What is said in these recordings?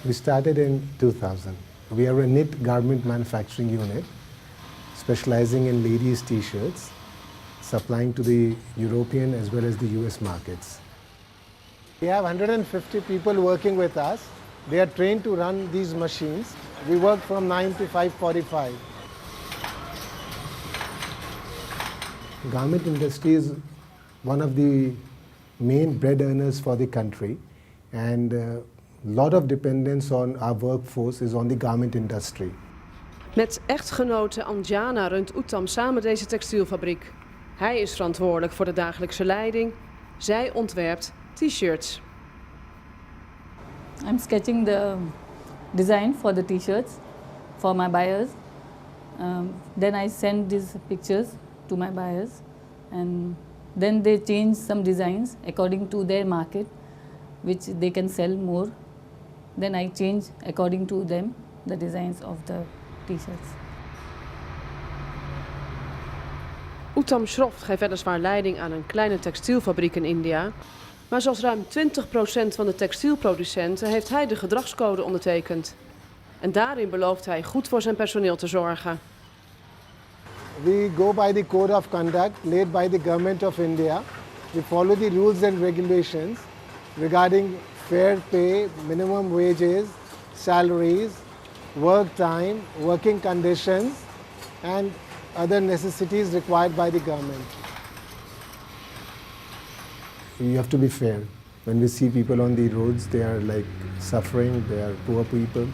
We started in 2000. We are a knit garment manufacturing unit specializing in ladies' t-shirts, supplying to the European as well as the US markets. We have 150 people working with us. They are trained to run these machines. We work from 9 to 5:45. Garment industry is one of the main bread earners for the country, and a lot of dependence on our workforce is on the garment industry. Met echtgenote Anjana runt Uttam samen deze textielfabriek. Hij is verantwoordelijk voor de dagelijkse leiding. Zij ontwerpt t-shirts. I'm sketching the design for the t-shirts for my buyers. Then I send these pictures to my buyers, and then they change some designs according to their market, which they can sell more. Then I change according to them the designs of the t-shirts. Uttam Shroft geeft weliswaar leiding aan een kleine textielfabriek in India. Maar zoals ruim 20% van de textielproducenten heeft hij de gedragscode ondertekend. En daarin belooft hij goed voor zijn personeel te zorgen. We go by the code of conduct laid by the government of India. We follow the rules and regulations regarding fair pay, minimum wages, salaries, work time, working conditions, and other necessities required by the government. You have to be fair. When we see people on the roads, they are like suffering, they are poor people.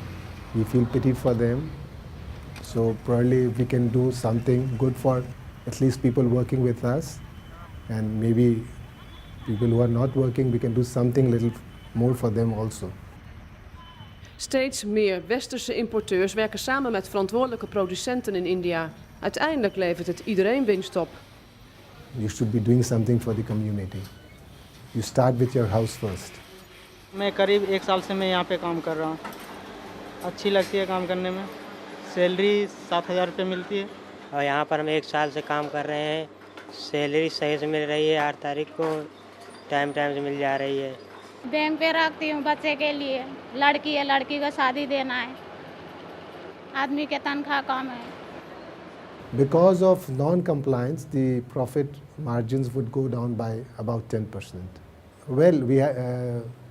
We feel pity for them. So probably if we can do something good for at least people working with us, and maybe people who are not working, we can do something little more for them also. Steeds meer westerse importeurs werken samen met verantwoordelijke producenten in India. Uiteindelijk levert het iedereen winst op. You should be doing something for the community. You start with your house first. मैं करीब 1 साल से मैं यहाँ पे काम कर रहा हूँ। अच्छी लगती है काम करने में। सैलरी 7,000 रुपये मिलती है। और यहाँ पर हम 1 साल से काम कर रहे हैं। सैलरी सही से मिल रही है। 8 तारीख को टाइम से मिल जा रही है। बैंक पे रखती हूँ बच्चे के लिए। लड़की है, लड़की को शादी देना है। आदमी के तनख्वाह कम है। Because of non-compliance, the profit margins would go down by about 10%. Well, we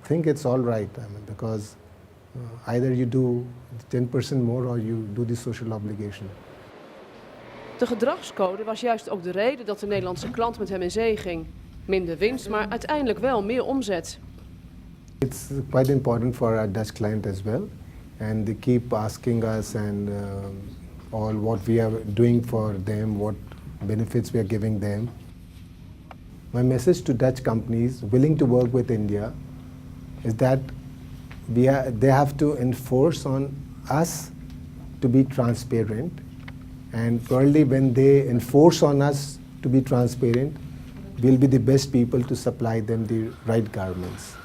think it's all right, because either you do 10% more or you do the social obligation. De gedragscode was juist ook de reden dat de Nederlandse klant met hem in zee ging. Minder winst, maar uiteindelijk wel meer omzet. It's quite important for our Dutch client as well, and they keep asking us and all what we are doing for them, what benefits we are giving them. My message to Dutch companies willing to work with India is that they have to enforce on us to be transparent, and probably when they enforce on us to be transparent, we'll be the best people to supply them the right garments.